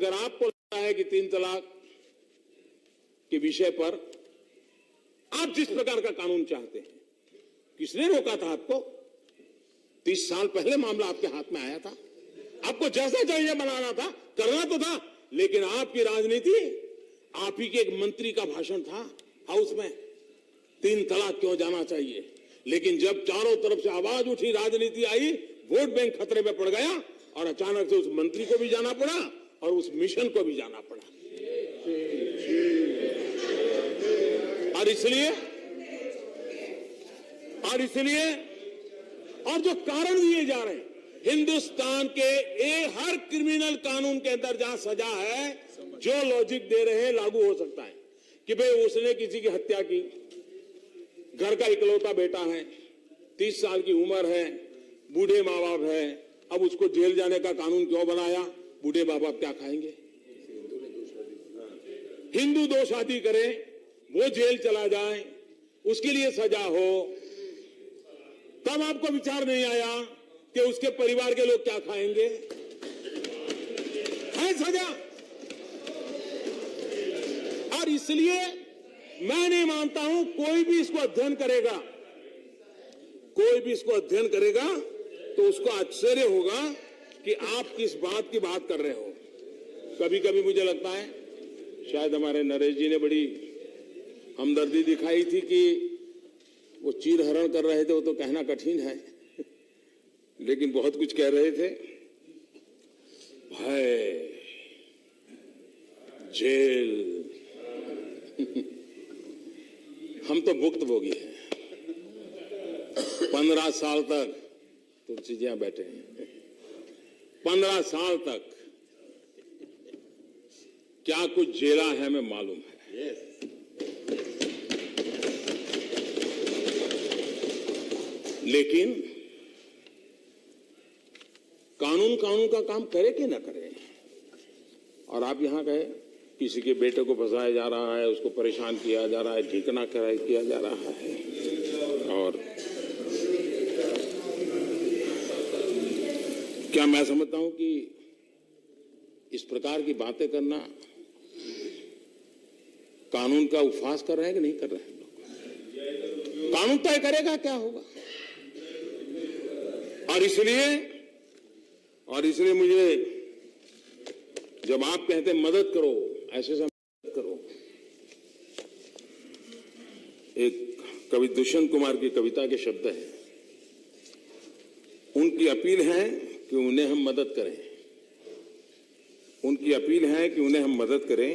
अगर आपको लगता है कि 3 तलाक के विषय पर आप जिस प्रकार का कानून चाहते हैं, किसने रोका था आपको? 30 साल पहले मामला आपके हाथ में आया था, आपको जैसा चाहिए बनाना था, करना तो था, लेकिन आपकी राजनीति, आप ही के एक मंत्री का भाषण था हाउस में, 3 तलाक क्यों जाना चाहिए। लेकिन जब चारों तरफ से आवाज उठी, राजनीति आई, वोट बैंक खतरे में पड़ गया और अचानक से उस मंत्री को भी जाना पड़ा और उस मिशन को भी जाना पड़ा। और जो कारण दिए जा रहे हैं, हिंदुस्तान के हर क्रिमिनल कानून के अंदर जहां सजा है, जो लॉजिक दे रहे हैं लागू हो सकता है कि भाई उसने किसी की हत्या की, घर का इकलौता बेटा है, 30 साल की उम्र है, बूढ़े माँ बाप है, अब उसको जेल जाने का कानून क्यों बनाया? बूढ़े माँ बाप क्या खाएंगे? हिंदू 2 शादी करे, वो जेल चला जाए, उसके लिए सजा हो, तब आपको विचार नहीं आया कि उसके परिवार के लोग क्या खाएंगे? है सजा। और इसलिए मैं नहीं मानता हूं कोई भी इसको अध्ययन करेगा तो उसको आश्चर्य होगा कि आप किस बात की बात कर रहे हो। कभी कभी मुझे लगता है शायद हमारे नरेश जी ने बड़ी हमदर्दी दिखाई थी कि वो चीर हरण कर रहे थे, वो तो कहना कठिन है, लेकिन बहुत कुछ कह रहे थे। भय, जेल, हम तो भुक्तभोगी हैं। 15 साल तक तुलसी जी बैठे हैं, 15 साल तक क्या कुछ झेला है हमें मालूम है। लेकिन कानून का काम करे कि ना करे। और आप यहां गए, किसी के बेटे को फंसाया जा रहा है, उसको परेशान किया जा रहा है, ठिकाना किया जा रहा है, और क्या मैं समझता हूं कि इस प्रकार की बातें करना कानून का उपहास कर रहे हैं कि नहीं कर रहे हैं लोग? कानून तय करेगा क्या होगा। और इसलिए मुझे जब आप कहते मदद करो, ऐसे से मदद करो, एक कवि दुष्यंत कुमार की कविता के शब्द हैं, उनकी अपील है कि उन्हें हम मदद करें, उनकी अपील है कि उन्हें हम मदद करें।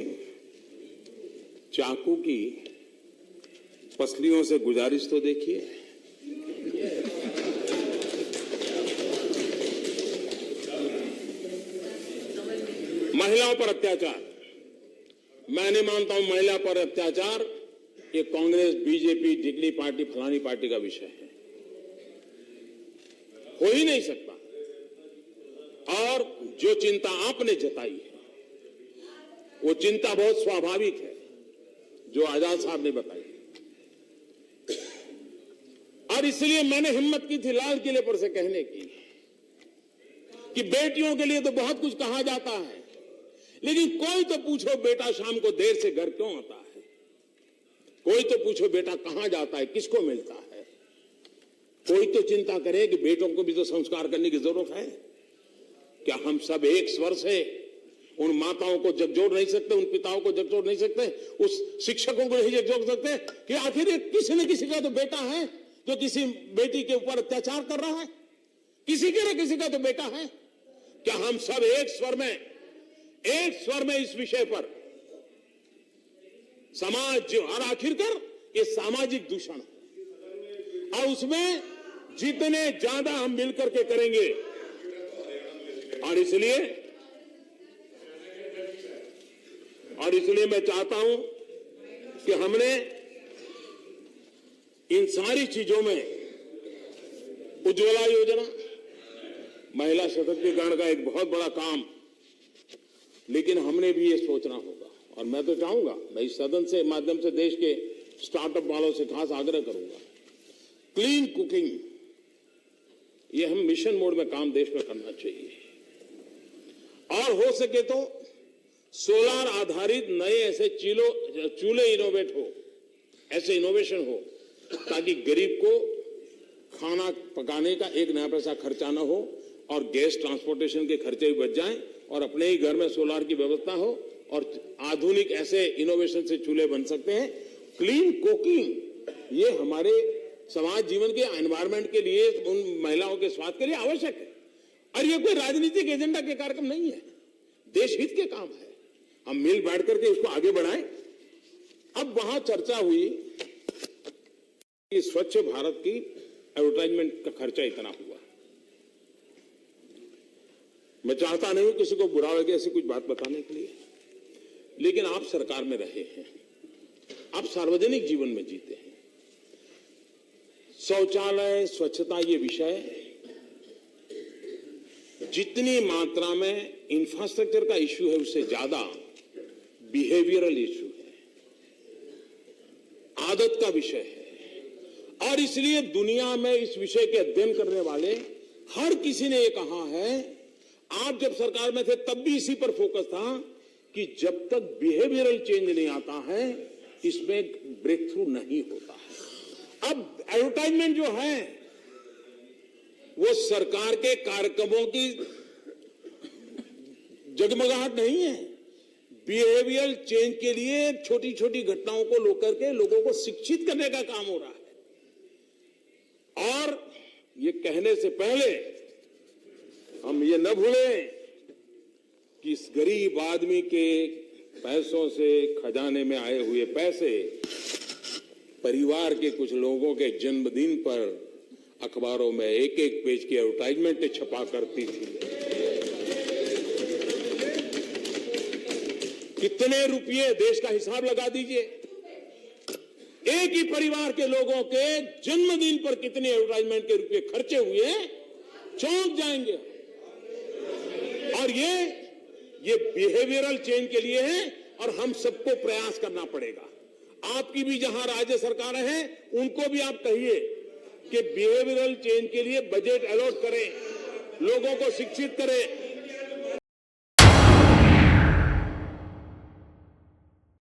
चाकू की पसलियों से गुजारिश तो देखिए। महिलाओं पर अत्याचार, मैं नहीं मानता हूं महिला पर अत्याचार ये कांग्रेस, बीजेपी, डिगली पार्टी, फलानी पार्टी का विषय है, हो ही नहीं सकता। और जो चिंता आपने जताई है वो चिंता बहुत स्वाभाविक है, जो आजाद साहब ने बताई। और इसलिए मैंने हिम्मत की थी लाल किले पर से कहने की कि बेटियों के लिए तो बहुत कुछ कहा जाता है, लेकिन कोई तो पूछो बेटा शाम को देर से घर क्यों आता है, कोई तो पूछो बेटा कहां जाता है, किसको मिलता है, कोई तो चिंता करे कि बेटों को भी तो संस्कार करने की जरूरत है। क्या हम सब एक स्वर से उन माताओं को झकझोर नहीं सकते, उन पिताओं को झकझोर नहीं सकते, उस शिक्षकों को नहीं झकझोर सकते कि आखिर किसी न किसी का तो बेटा है जो किसी बेटी के ऊपर अत्याचार कर रहा है, किसी के न किसी का तो बेटा है। क्या हम सब एक स्वर में इस विषय पर समाज, और आखिरकार ये सामाजिक दूषण, और उसमें जितने ज्यादा हम मिलकर के करेंगे, और इसलिए मैं चाहता हूं कि हमने इन सारी चीजों में उज्ज्वला योजना, महिला सशक्तिकरण का एक बहुत बड़ा काम, लेकिन हमने भी ये सोचना होगा। और मैं तो चाहूंगा, मैं इस सदन से माध्यम से देश के स्टार्टअप वालों से खास आग्रह करूंगा, क्लीन कुकिंग ये हम मिशन मोड में काम देश में करना चाहिए। और हो सके तो सोलार आधारित नए ऐसे चूल्हे ऐसे इनोवेशन हो ताकि गरीब को खाना पकाने का एक नया पैसा खर्चा न हो और गैस ट्रांसपोर्टेशन के खर्चे भी बच जाएं और अपने ही घर में सोलार की व्यवस्था हो और आधुनिक ऐसे इनोवेशन से चूल्हे बन सकते हैं। क्लीन कुकिंग ये हमारे समाज जीवन के एनवायरमेंट के लिए, उन महिलाओं के स्वास्थ्य के लिए आवश्यक है और ये कोई राजनीतिक एजेंडा के कार्यक्रम नहीं है, देश हित के काम है। हम मिल बैठ करके इसको आगे बढ़ाएं। अब वहां चर्चा हुई कि स्वच्छ भारत की एडवर्टाइजमेंट का खर्चा इतना हुआ। मैं चाहता नहीं हूं किसी को बुरा लगे ऐसी कुछ बात बताने के लिए, लेकिन आप सरकार में रहे हैं, आप सार्वजनिक जीवन में जीते हैं। शौचालय, स्वच्छता ये विषय जितनी मात्रा में इंफ्रास्ट्रक्चर का इश्यू है उससे ज्यादा बिहेवियरल इश्यू है, आदत का विषय है। और इसलिए दुनिया में इस विषय के अध्ययन करने वाले हर किसी ने ये कहा है, आप जब सरकार में थे तब भी इसी पर फोकस था कि जब तक बिहेवियरल चेंज नहीं आता है इसमें ब्रेक थ्रू नहीं होता है। अब एडवर्टाइजमेंट जो है वो सरकार के कार्यक्रमों की जगमगाहट नहीं है, बिहेवियरल चेंज के लिए छोटी छोटी घटनाओं को लेकर के लोगों को शिक्षित करने का काम हो रहा है। और ये कहने से पहले हम ये न भूलें कि इस गरीब आदमी के पैसों से, खजाने में आए हुए पैसे परिवार के कुछ लोगों के जन्मदिन पर अखबारों में एक एक पेज की एडवर्टाइजमेंट छपा करती थी। कितने रुपये, देश का हिसाब लगा दीजिए, एक ही परिवार के लोगों के जन्मदिन पर कितने एडवर्टाइजमेंट के रुपये खर्चे हुए, चौंक जाएंगे। और ये बिहेवियरल चेंज के लिए है और हम सबको प्रयास करना पड़ेगा। आपकी भी जहां राज्य सरकारें हैं उनको भी आप कहिए कि बिहेवियरल चेंज के लिए बजट अलॉट करें, लोगों को शिक्षित करें।